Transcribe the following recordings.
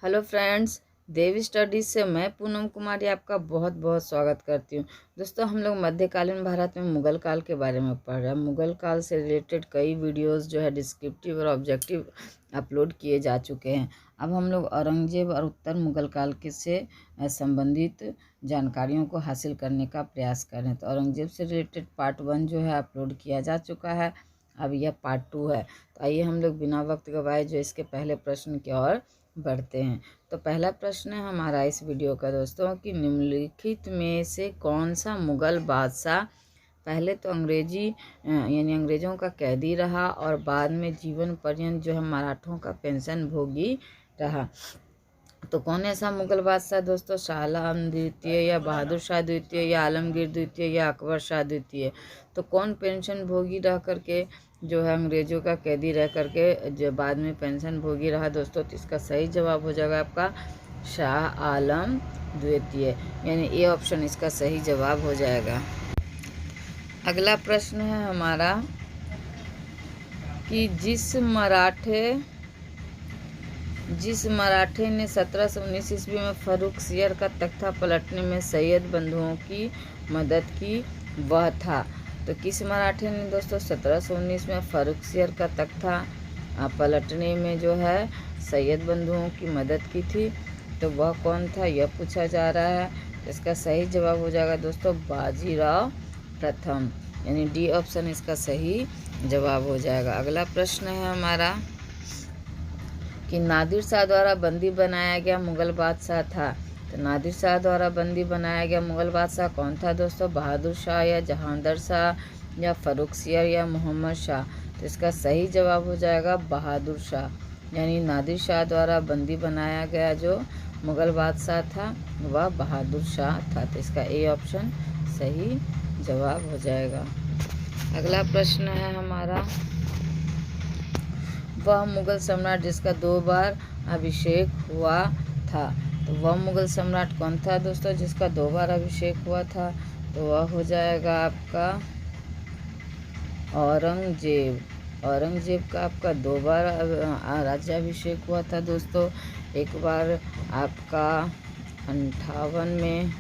Hello friends, देवी studies से मैं पूनम कुमारी आपका बहुत बहुत स्वागत करती हूँ। दोस्तों, हम लोग मध्यकालीन भारत में मुगल काल के बारे में पढ़ रहे हैं। मुगल काल से रिलेटेड कई वीडियोस जो है डिस्क्रिप्टिव और ऑब्जेक्टिव अपलोड किए जा चुके हैं। अब हम लोग औरंगजेब और उत्तर मुगल काल के से संबंधित जानकारियों को हासिल करने का प्रयास कर रहे हैं। तो औरंगजेब से रिलेटेड पार्ट 1 जो है अपलोड किया जा चुका है। अब यह पार्ट 2 है। तो आइए हम लोग बिना वक्त गवाए जो इसके पहले प्रश्न की ओर बढ़ते हैं। तो पहला प्रश्न है हमारा इस वीडियो का दोस्तों कि निम्नलिखित में से कौन सा मुगल बादशाह पहले तो अंग्रेजी यानी अंग्रेज़ों का कैदी रहा और बाद में जीवन पर्यंत जो है मराठों का पेंशन भोगी रहा। तो कौन ऐसा मुगल बादशाह दोस्तों? शाह आलम द्वितीय या बहादुर शाह द्वितीय या आलमगीर द्वितीय या अकबर शाह द्वितीय। तो कौन पेंशन भोगी रह करके जो है अंग्रेज़ों का कैदी रह करके जो बाद में पेंशन भोगी रहा दोस्तों? तो इसका सही जवाब हो जाएगा आपका शाह आलम द्वितीय, यानी ए ऑप्शन इसका सही जवाब हो जाएगा। अगला प्रश्न है हमारा कि जिस मराठे ने 1719 ईस्वी में फर्रुखसियर का तख्ता पलटने में सैयद बंधुओं की मदद की वह था। तो किस मराठे ने दोस्तों 1719 में फर्रुखसियर का तख्ता पलटने में जो है सैयद बंधुओं की मदद की थी? तो वह कौन था, यह पूछा जा रहा है। इसका सही जवाब हो जाएगा दोस्तों बाजीराव प्रथम, यानी डी ऑप्शन इसका सही जवाब हो जाएगा। अगला प्रश्न है हमारा कि नादिर शाह द्वारा बंदी बनाया गया मुगल बादशाह था। तो नादिर शाह द्वारा बंदी बनाया गया मुगल बादशाह कौन था दोस्तों? बहादुर शाह या जहांगीर शाह या फर्रुखसियर या मोहम्मद शाह? तो इसका सही जवाब हो जाएगा बहादुर शाह, यानी नादिर शाह द्वारा बंदी बनाया गया जो मुगल बादशाह था वह बहादुर शाह था। तो इसका ए ऑप्शन सही जवाब हो जाएगा। अगला प्रश्न है हमारा, वह मुगल सम्राट जिसका 2 बार अभिषेक हुआ था। तो वह मुगल सम्राट कौन था दोस्तों जिसका 2 बार अभिषेक हुआ था? तो वह हो जाएगा आपका औरंगजेब। औरंगजेब का आपका 2 बार राज्याभिषेक हुआ था दोस्तों। एक बार आपका 58 में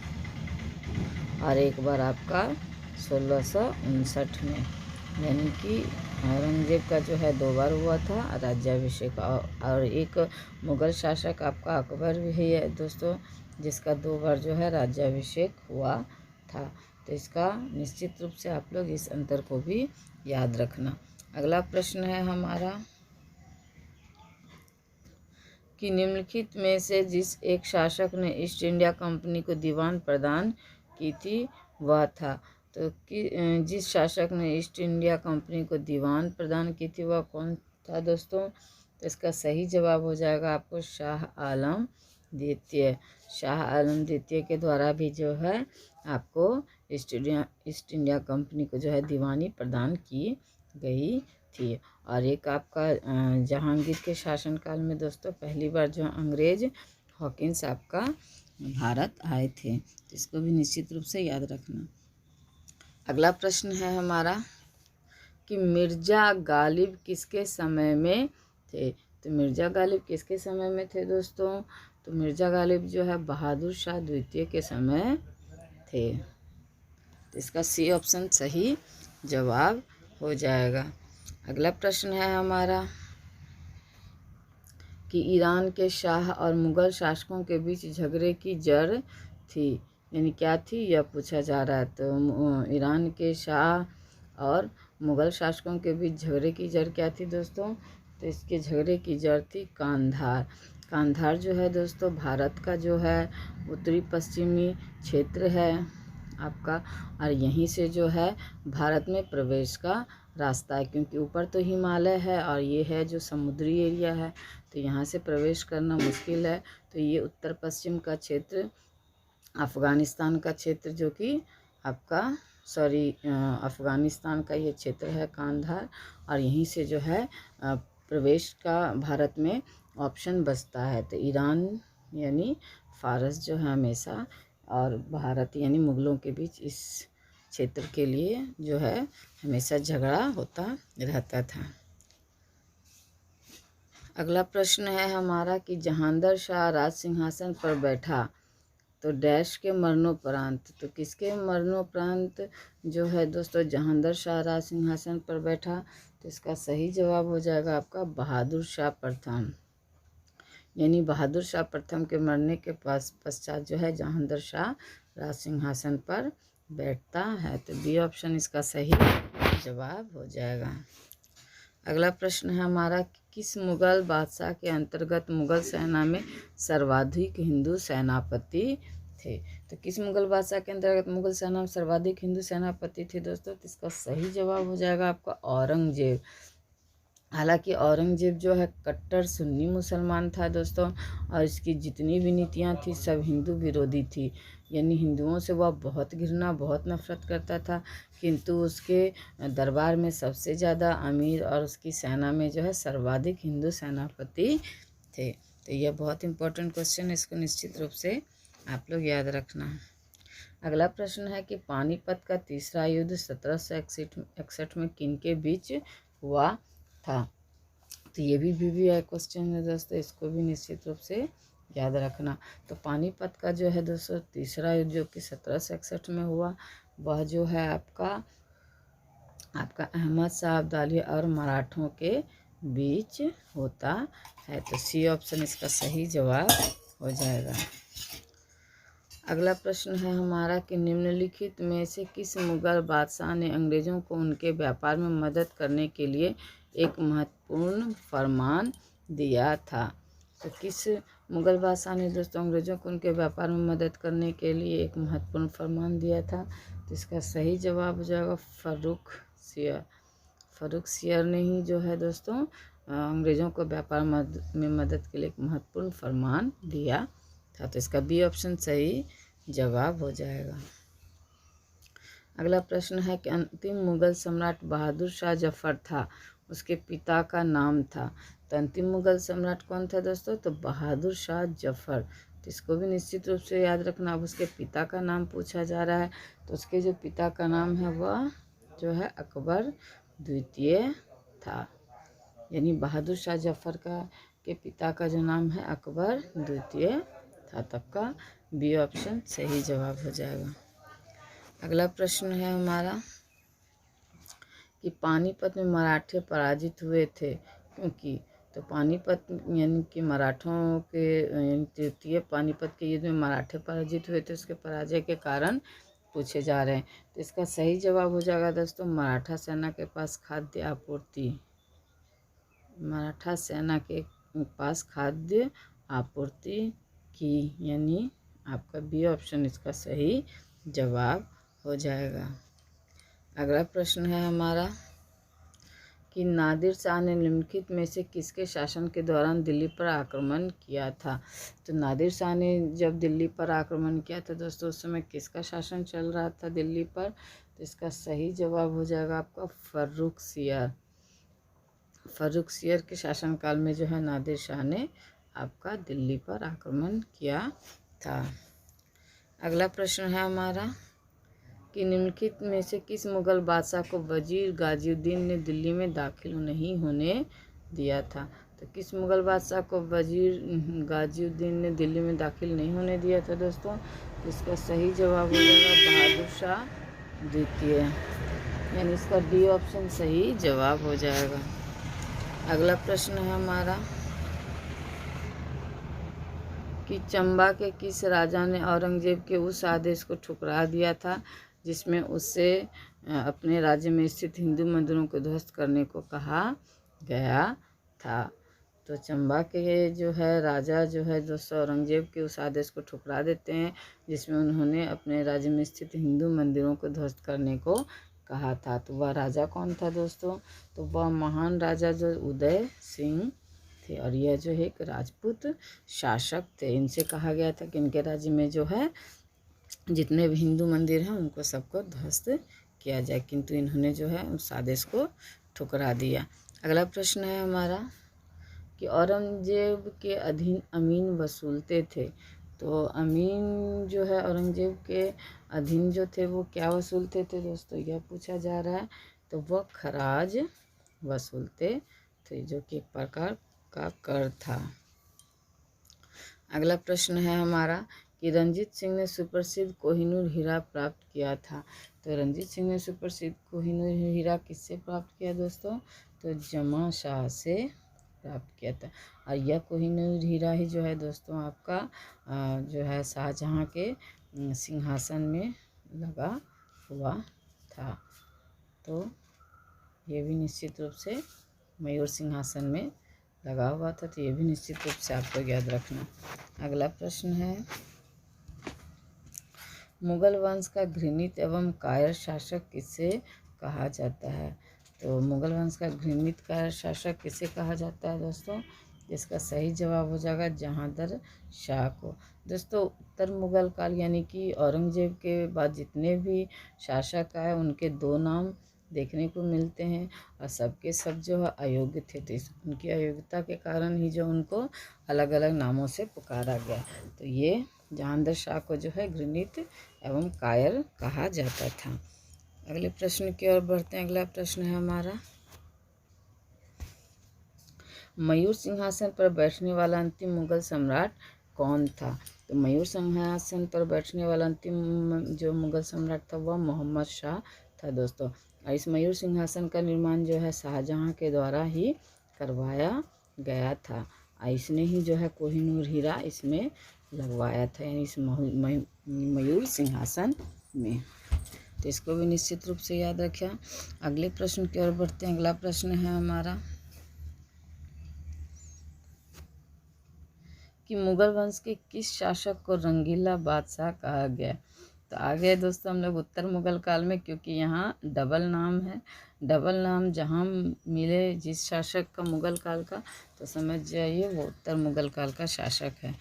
और एक बार आपका 1659 में, यानी कि औरंगजेब का जो है 2 बार हुआ था राज्याभिषेक। और एक मुग़ल शासक आपका अकबर भी है दोस्तों जिसका 2 बार जो है राज्याभिषेक हुआ था। तो इसका निश्चित रूप से आप लोग इस अंतर को भी याद रखना। अगला प्रश्न है हमारा कि निम्नलिखित में से जिस एक शासक ने ईस्ट इंडिया कंपनी को दीवान प्रदान की थी वह था। तो कि जिस शासक ने ईस्ट इंडिया कंपनी को दीवान प्रदान की थी वह कौन था दोस्तों? तो इसका सही जवाब हो जाएगा आपको शाह आलम द्वितीय। शाह आलम द्वितीय के द्वारा भी जो है आपको ईस्ट इंडिया कंपनी को जो है दीवानी प्रदान की गई थी। और एक आपका जहांगीर के शासनकाल में दोस्तों पहली बार जो अंग्रेज हॉकिंस आपका भारत आए थे। तो इसको भी निश्चित रूप से याद रखना। अगला प्रश्न है हमारा कि मिर्ज़ा गालिब किसके समय में थे? तो मिर्ज़ा गालिब किसके समय में थे दोस्तों? तो मिर्ज़ा गालिब जो है बहादुर शाह द्वितीय के समय थे। तो इसका सी ऑप्शन सही जवाब हो जाएगा। अगला प्रश्न है हमारा कि ईरान के शाह और मुग़ल शासकों के बीच झगड़े की जड़ थी, यानी क्या थी, यह पूछा जा रहा है। तो ईरान के शाह और मुग़ल शासकों के बीच झगड़े की जड़ क्या थी दोस्तों? तो इसके झगड़े की जड़ थी कांधार। कांधार जो है दोस्तों भारत का जो है उत्तरी पश्चिमी क्षेत्र है आपका, और यहीं से जो है भारत में प्रवेश का रास्ता है, क्योंकि ऊपर तो हिमालय है और ये है जो समुद्री एरिया है, तो यहाँ से प्रवेश करना मुश्किल है। तो ये उत्तर पश्चिम का क्षेत्र अफ़गानिस्तान का क्षेत्र जो कि आपका अफ़गानिस्तान का ये क्षेत्र है कांधार, और यहीं से जो है प्रवेश का भारत में ऑप्शन बचता है। तो ईरान यानी फ़ारस जो है हमेशा और भारत यानी मुग़लों के बीच इस क्षेत्र के लिए जो है हमेशा झगड़ा होता रहता था। अगला प्रश्न है हमारा कि जहांदर शाह राज सिंहासन पर बैठा तो डैश के मरणोपरांत, तो किसके मरणोपरांत जो है दोस्तों जहांदर शाह राज सिंहासन पर बैठा, तो इसका सही जवाब हो जाएगा आपका बहादुर शाह प्रथम। यानी बहादुर शाह प्रथम के मरने के पश्चात जो है जहांदर शाह राज सिंहासन पर बैठता है। तो बी ऑप्शन इसका सही जवाब हो जाएगा। अगला प्रश्न है हमारा, किस मुगल बादशाह के अंतर्गत मुगल सेना में सर्वाधिक हिंदू सेनापति थे? तो किस मुगल बादशाह के अंतर्गत मुगल सेना में सर्वाधिक हिंदू सेनापति थे दोस्तों? तो इसका सही जवाब हो जाएगा आपका औरंगजेब। हालांकि औरंगजेब जो है कट्टर सुन्नी मुसलमान था दोस्तों, और इसकी जितनी भी नीतियाँ थी सब हिंदू विरोधी थी। यानी हिंदुओं से वह बहुत घृणा बहुत नफरत करता था, किंतु उसके दरबार में सबसे ज़्यादा अमीर और उसकी सेना में जो है सर्वाधिक हिंदू सेनापति थे। तो यह बहुत इंपॉर्टेंट क्वेश्चन है, इसको निश्चित रूप से आप लोग याद रखना। अगला प्रश्न है कि पानीपत का तीसरा युद्ध 1761 में किन के बीच हुआ था? तो ये भी है क्वेश्चन है दोस्तों, इसको भी निश्चित रूप से याद रखना। तो पानीपत का जो है दोस्तों तीसरा युद्ध जो कि 1761 में हुआ, वह जो है आपका अहमद शाह अब्दाली और मराठों के बीच होता है। तो सी ऑप्शन इसका सही जवाब हो जाएगा। अगला प्रश्न है हमारा कि निम्नलिखित में से किस मुगल बादशाह ने अंग्रेज़ों को उनके व्यापार में मदद करने के लिए एक महत्वपूर्ण फरमान दिया था? तो किस मुगल बादशाह ने दोस्तों अंग्रेज़ों को उनके व्यापार में मदद करने के लिए एक महत्वपूर्ण फरमान दिया था? तो इसका सही जवाब हो जाएगा फ़र्रुख सियर। फ़र्रुख सियर ने ही जो है दोस्तों अंग्रेज़ों को व्यापार में मदद के लिए एक महत्वपूर्ण फरमान दिया था। तो इसका बी ऑप्शन सही जवाब हो जाएगा। अगला प्रश्न है कि अंतिम मुगल सम्राट बहादुर शाह जफर था, उसके पिता का नाम था। तो अंतिम मुगल सम्राट कौन था दोस्तों? तो बहादुर शाह जफर। तो इसको भी निश्चित रूप से याद रखना। अब उसके पिता का नाम पूछा जा रहा है, तो उसके जो पिता का नाम है वह जो है अकबर द्वितीय था। यानी बहादुर शाह जफर के पिता का जो नाम है अकबर द्वितीय था। तब का बी ऑप्शन सही जवाब हो जाएगा। अगला प्रश्न है हमारा कि पानीपत में मराठे पराजित हुए थे क्योंकि? तो पानीपत यानी कि मराठों के तृतीय पानीपत के युद्ध में मराठे पराजित हुए थे, उसके पराजय के कारण पूछे जा रहे हैं। तो इसका सही जवाब हो जाएगा दोस्तों मराठा सेना के पास खाद्य आपूर्ति। मराठा सेना के पास खाद्य आपूर्ति की, यानी आपका बी ऑप्शन इसका सही जवाब हो जाएगा। अगला प्रश्न है हमारा कि नादिर शाह ने निम्नलिखित में से किसके शासन के दौरान दिल्ली पर आक्रमण किया था? तो नादिर शाह ने जब दिल्ली पर आक्रमण किया था दोस्तों उस समय किसका शासन चल रहा था दिल्ली पर? तो इसका सही जवाब हो जाएगा आपका फ़र्रुख सियर। फ़र्रुख सियर के शासनकाल में जो है नादिर शाह ने आपका दिल्ली पर आक्रमण किया था। अगला प्रश्न है हमारा कि निम्नलिखित में से किस मुगल बादशाह को वजीर गाजिउद्दीन ने दिल्ली में दाखिल नहीं होने दिया था? तो किस मुगल बादशाह को वजीर गाजिउद्दीन ने दिल्ली में दाखिल नहीं होने दिया था दोस्तों? तो इसका सही जवाब हो जाएगा बहादुर शाह द्वितीय। यानी इसका डी ऑप्शन सही जवाब हो जाएगा। अगला प्रश्न है हमारा कि चंबा के किस राजा ने औरंगजेब के उस आदेश को ठुकरा दिया था जिसमें उससे अपने राज्य में स्थित हिंदू मंदिरों को ध्वस्त करने को कहा गया था? तो चंबा के जो है राजा जो है दोस्तों औरंगजेब के उस आदेश को ठुकरा देते हैं जिसमें उन्होंने अपने राज्य में स्थित हिंदू मंदिरों को ध्वस्त करने को कहा था। तो वह राजा कौन था दोस्तों? तो वह महान राजा जो उदय सिंह थे, और यह जो है एक राजपूत शासक थे। इनसे कहा गया था कि इनके राज्य में जो है जितने भी हिंदू मंदिर हैं उनको सबको ध्वस्त किया जाए, किंतु इन्होंने जो है उस आदेश को ठुकरा दिया। अगला प्रश्न है हमारा कि औरंगजेब के अधीन अमीन वसूलते थे। तो अमीन जो है औरंगजेब के अधीन जो थे वो क्या वसूलते थे दोस्तों, यह पूछा जा रहा है। तो वह खराज वसूलते थे, जो कि एक प्रकार का कर था। अगला प्रश्न है हमारा कि रंजीत सिंह ने सुप्रसिद्ध कोहिनूर हीरा प्राप्त किया था। तो रंजीत सिंह ने सुप्रसिद्ध कोहिनूर हीरा किससे प्राप्त किया दोस्तों? तो जमा शाह से प्राप्त किया था। और यह कोहिनूर हीरा ही जो है दोस्तों आपका जो है शाहजहाँ के सिंहासन में लगा हुआ था। तो ये भी निश्चित रूप से मयूर सिंहासन में लगा हुआ था, तो ये भी निश्चित रूप से आपको याद रखना। अगला प्रश्न है मुगल वंश का घृणित एवं कायर शासक किसे कहा जाता है? तो मुगल वंश का घृणित कायर शासक किसे कहा जाता है दोस्तों? इसका सही जवाब हो जाएगा जहांगीर शाह को। दोस्तों उत्तर मुगल काल यानी कि औरंगजेब के बाद जितने भी शासक आए उनके दो नाम देखने को मिलते हैं और सबके सब जो है अयोग्य थे, तो उनकी अयोग्यता के कारण ही जो उनको अलग अलग नामों से पुकारा गया। तो ये जहांगीर शाह को जो है घृणित एवं कायर कहा जाता था। अगले प्रश्न की ओर बढ़ते हैं। अगला प्रश्न है हमारा मयूर सिंहासन पर बैठने वाला अंतिम मुगल सम्राट कौन था? तो मयूर सिंहासन पर बैठने वाला अंतिम जो मुगल सम्राट था वह मोहम्मद शाह था दोस्तों। और इस मयूर सिंहासन का निर्माण जो है शाहजहाँ के द्वारा ही करवाया गया था। इसने ही जो है कोहिनूर हीरा इसमें लगवाया था, यानी इस मयूर सिंहासन में। तो इसको भी निश्चित रूप से याद रखिए। अगले प्रश्न की ओर बढ़ते हैं। अगला प्रश्न है हमारा कि मुगल वंश के किस शासक को रंगीला बादशाह कहा गया? तो आ गए दोस्तों हम लोग उत्तर मुगल काल में, क्योंकि यहाँ डबल नाम है। डबल नाम जहाँ मिले जिस शासक का मुगल काल का, तो समझ जाइए वो उत्तर मुगल काल का शासक है।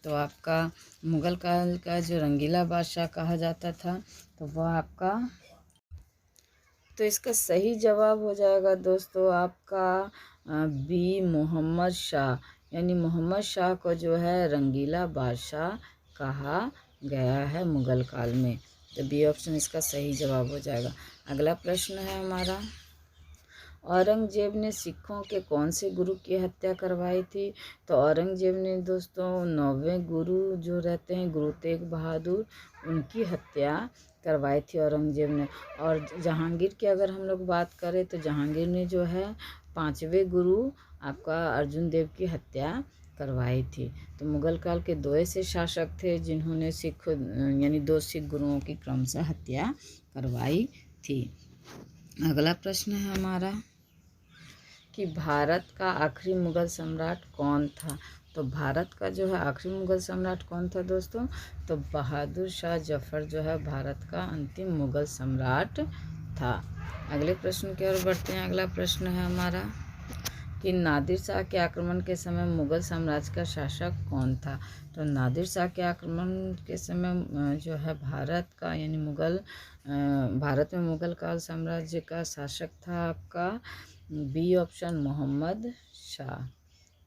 तो आपका मुगल काल का जो रंगीला बादशाह कहा जाता था तो वह आपका, तो इसका सही जवाब हो जाएगा दोस्तों आपका बी मोहम्मद शाह, यानी मोहम्मद शाह को जो है रंगीला बादशाह कहा गया है मुगल काल में। तो बी ऑप्शन इसका सही जवाब हो जाएगा। अगला प्रश्न है हमारा औरंगजेब ने सिखों के कौन से गुरु की हत्या करवाई थी? तो औरंगजेब ने दोस्तों 9वें गुरु जो रहते हैं गुरु तेग बहादुर, उनकी हत्या करवाई थी औरंगजेब ने। और जहांगीर की अगर हम लोग बात करें तो जहांगीर ने जो है 5वें गुरु आपका अर्जुन देव की हत्या करवाई थी। तो मुगल काल के दो ऐसे शासक थे जिन्होंने सिख यानी 2 सिख गुरुओं की क्रमशः हत्या करवाई थी। अगला प्रश्न है हमारा कि भारत का आखिरी मुगल सम्राट कौन था? तो भारत का जो है आखिरी मुगल सम्राट कौन था दोस्तों? तो बहादुर शाह जफर जो है भारत का अंतिम मुगल सम्राट था। अगले प्रश्न की ओर बढ़ते हैं। अगला प्रश्न है हमारा कि नादिर शाह के आक्रमण के समय मुगल साम्राज्य का शासक कौन था? तो नादिर शाह के आक्रमण के समय जो है भारत का यानी भारत में मुगल काल साम्राज्य का शासक था आपका बी ऑप्शन मोहम्मद शाह।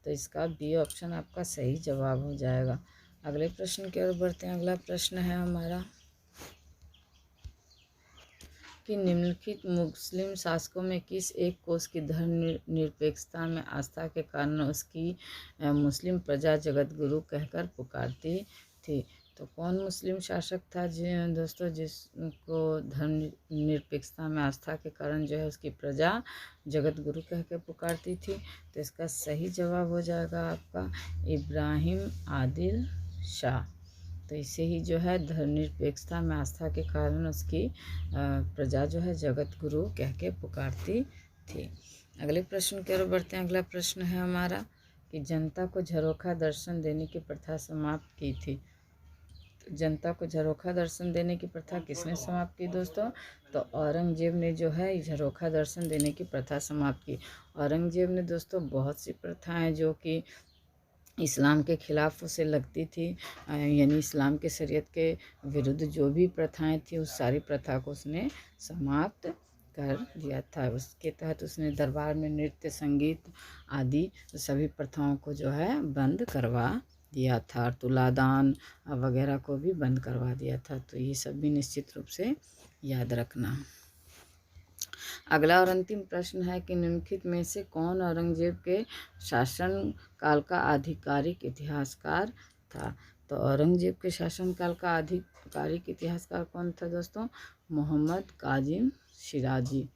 तो इसका बी ऑप्शन आपका सही जवाब हो जाएगा। अगले प्रश्न की ओर बढ़ते हैं। अगला प्रश्न है हमारा कि निम्नलिखित मुस्लिम शासकों में किस एक को उसकी धर्म निरपेक्षता में आस्था के कारण उसकी मुस्लिम प्रजा जगत गुरु कहकर पुकारती थी? तो कौन मुस्लिम शासक था दोस्तों जिसको धर्म निरपेक्षता में आस्था के कारण जो है उसकी प्रजा जगत गुरु कह के पुकारती थी? तो इसका सही जवाब हो जाएगा आपका इब्राहिम आदिल शाह। तो इसे ही जो है धर्मनिरपेक्षता में आस्था के कारण उसकी प्रजा जो है जगत गुरु कह के पुकारती थी। अगले प्रश्न की ओर बढ़ते हैं। अगला प्रश्न है हमारा कि जनता को झरोखा दर्शन देने की प्रथा समाप्त की थी। तो जनता को झरोखा दर्शन देने की प्रथा किसने समाप्त की दोस्तों? तो औरंगजेब ने जो है झरोखा दर्शन देने की प्रथा समाप्त की। औरंगजेब ने दोस्तों बहुत सी प्रथाएं जो कि इस्लाम के ख़िलाफ़ उसे लगती थी, यानी इस्लाम के शरीयत के विरुद्ध जो भी प्रथाएं थी उस सारी प्रथा को उसने समाप्त कर दिया था। उसके तहत उसने दरबार में नृत्य संगीत आदि सभी प्रथाओं को जो है बंद करवा दिया था और तुलादान वगैरह को भी बंद करवा दिया था। तो ये सब भी निश्चित रूप से याद रखना। अगला और अंतिम प्रश्न है कि निम्नलिखित में से कौन औरंगजेब के शासन काल का आधिकारिक इतिहासकार था। तो औरंगजेब के शासनकाल का आधिकारिक इतिहासकार कौन था दोस्तों? मोहम्मद काजिम शिराजी।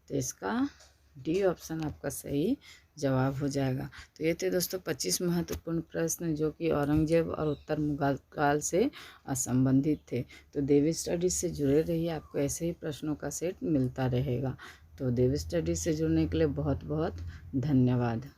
तो इसका डी ऑप्शन आपका सही जवाब हो जाएगा। तो ये थे दोस्तों 25 महत्वपूर्ण प्रश्न जो कि औरंगजेब और उत्तर मुगल काल से संबंधित थे। तो देवी स्टडीज से जुड़े रहिए, आपको ऐसे ही प्रश्नों का सेट मिलता रहेगा। तो देवी स्टडीज से जुड़ने के लिए बहुत बहुत धन्यवाद।